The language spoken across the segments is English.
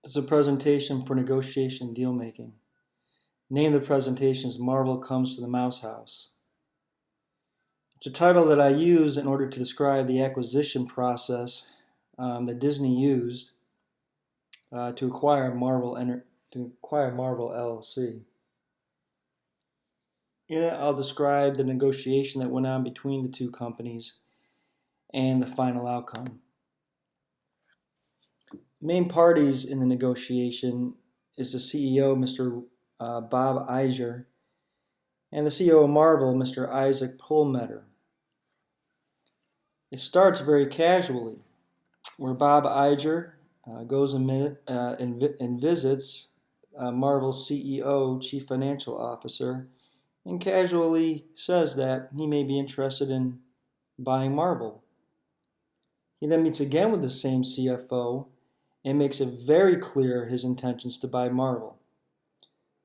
This is a presentation for negotiation deal making. Name of the presentation is Marvel Comes to the Mouse House. It's a title that I use in order to describe the acquisition process that Disney used to acquire Marvel LLC. In it, I'll describe the negotiation that went on between the two companies and the final outcome. Main parties in the negotiation is the CEO, Mr. Bob Iger, and the CEO of Marvel, Mr. Isaac Perlmutter. It starts very casually, where Bob Iger goes and visits Marvel's CEO, Chief Financial Officer, and casually says that he may be interested in buying Marvel. He then meets again with the same CFO and makes it very clear his intentions to buy Marvel.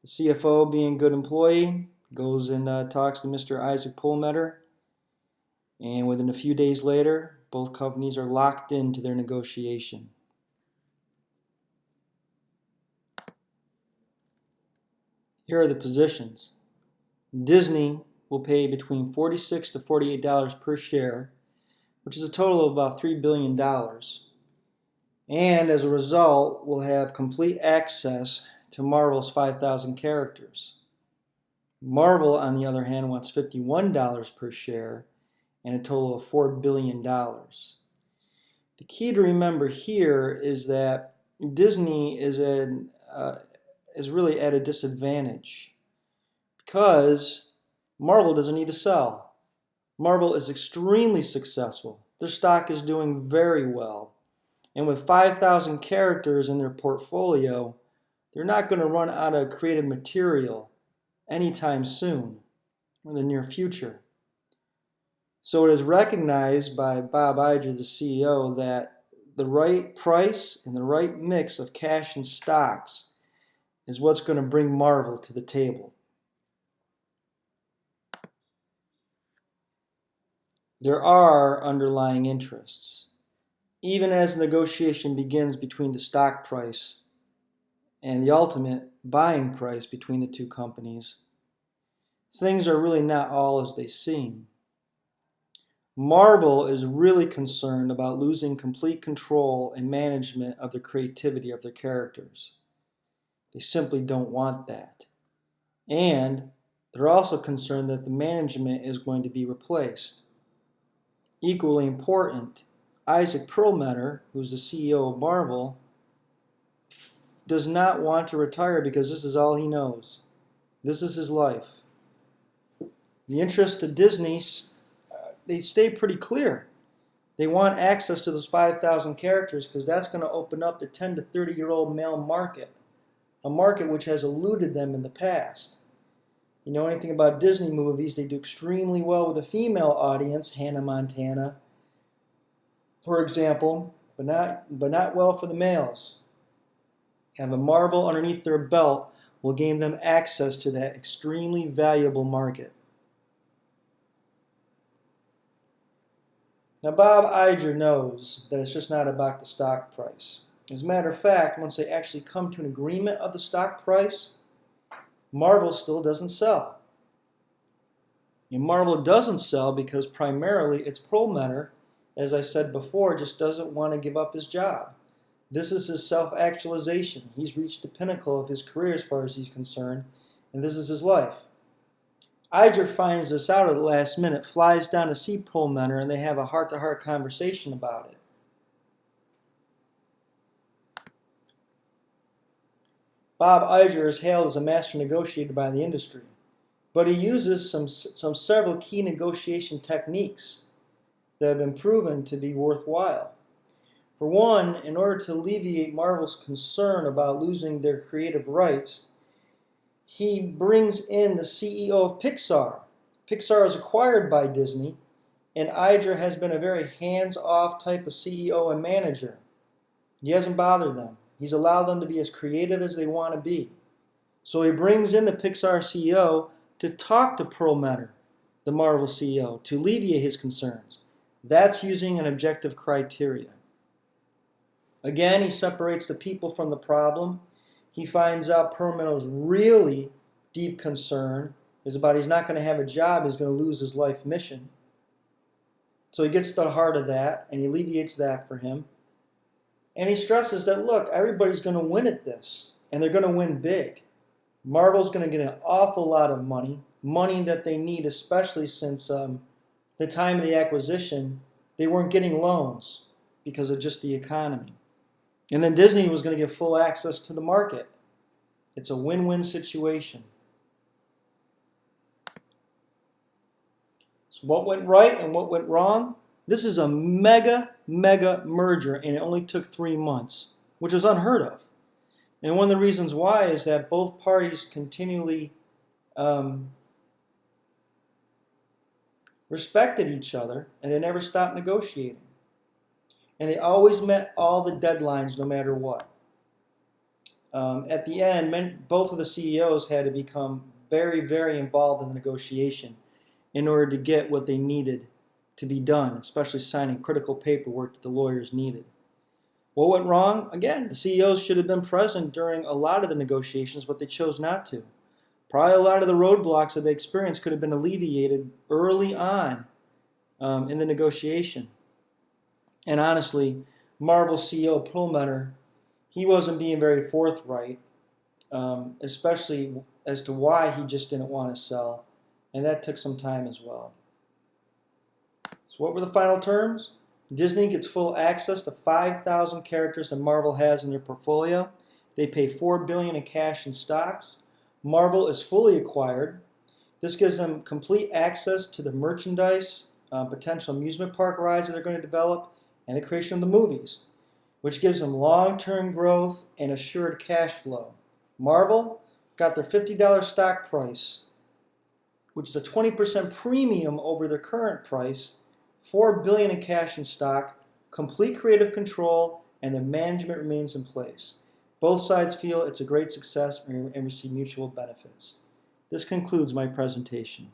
The CFO, being a good employee, goes and talks to Mr. Isaac Perlmutter, and within a few days later, both companies are locked into their negotiation. Here are the positions. Disney will pay between $46 to $48 per share, which is a total of about $3 billion. And as a result, we'll have complete access to Marvel's 5,000 characters. Marvel, on the other hand, wants $51 per share and a total of $4 billion. The key to remember here is that Disney is really at a disadvantage because Marvel doesn't need to sell. Marvel is extremely successful. Their stock is doing very well. And with 5,000 characters in their portfolio, they're not going to run out of creative material anytime soon or in the near future. So it is recognized by Bob Iger, the CEO, that the right price and the right mix of cash and stocks is what's going to bring Marvel to the table. There are underlying interests. Even as negotiation begins between the stock price and the ultimate buying price between the two companies, things are really not all as they seem. Marvel is really concerned about losing complete control and management of the creativity of their characters. They simply don't want that. And they're also concerned that the management is going to be replaced. Equally important, Isaac Perlmutter, who's the CEO of Marvel, does not want to retire because this is all he knows. This is his life. The interests of Disney, they stay pretty clear. They want access to those 5,000 characters because that's going to open up the 10 to 30-year-old male market, a market which has eluded them in the past. You know anything about Disney movies, they do extremely well with a female audience, Hannah Montana, for example, but not well for the males. Having Marvel underneath their belt will gain them access to that extremely valuable market. Now, Bob Iger knows that it's just not about the stock price. As a matter of fact, once they actually come to an agreement of the stock price, Marvel still doesn't sell. And Marvel doesn't sell because primarily it's Perlmutter, as I said before, just doesn't want to give up his job. This is his self-actualization. He's reached the pinnacle of his career as far as he's concerned, and this is his life. Iger finds this out at the last minute, flies down to see Perlmutter, and they have a heart-to-heart conversation about it. Bob Iger is hailed as a master negotiator by the industry, but he uses several key negotiation techniques that have been proven to be worthwhile. For one, in order to alleviate Marvel's concern about losing their creative rights, he brings in the CEO of Pixar. Pixar is acquired by Disney, and Iger has been a very hands-off type of CEO and manager. He hasn't bothered them. He's allowed them to be as creative as they want to be. So he brings in the Pixar CEO to talk to Perlmutter, the Marvel CEO, to alleviate his concerns. That's using an objective criteria. Again, he separates the people from the problem. He finds out Perlmutter's really deep concern is about he's not going to have a job, he's going to lose his life mission. So he gets to the heart of that, and he alleviates that for him. And he stresses that, look, everybody's going to win at this, and they're going to win big. Marvel's going to get an awful lot of money that they need, especially since the time of the acquisition, they weren't getting loans because of just the economy. And then Disney was going to get full access to the market. It's a win-win situation. So what went right and what went wrong? This is a mega merger, and it only took 3 months, which is unheard of. And one of the reasons why is that both parties continually respected each other, and they never stopped negotiating. And they always met all the deadlines no matter what. At the end, both of the CEOs had to become very involved in the negotiation in order to get what they needed to be done, especially signing critical paperwork that the lawyers needed. What went wrong? Again, the CEOs should have been present during a lot of the negotiations, but they chose not to. Probably a lot of the roadblocks that they experienced could have been alleviated early on in the negotiation. And honestly, Marvel CEO Perlmutter, he wasn't being very forthright, especially as to why he just didn't want to sell, and that took some time as well. So what were the final terms? Disney gets full access to 5,000 characters that Marvel has in their portfolio. They pay $4 billion in cash and stocks. Marvel is fully acquired. This gives them complete access to the merchandise, potential amusement park rides that they're going to develop, and the creation of the movies, which gives them long-term growth and assured cash flow. Marvel got their $50 stock price, which is a 20% premium over their current price, $4 billion in cash and stock, complete creative control, and the management remains in place. Both sides feel it's a great success and receive mutual benefits. This concludes my presentation.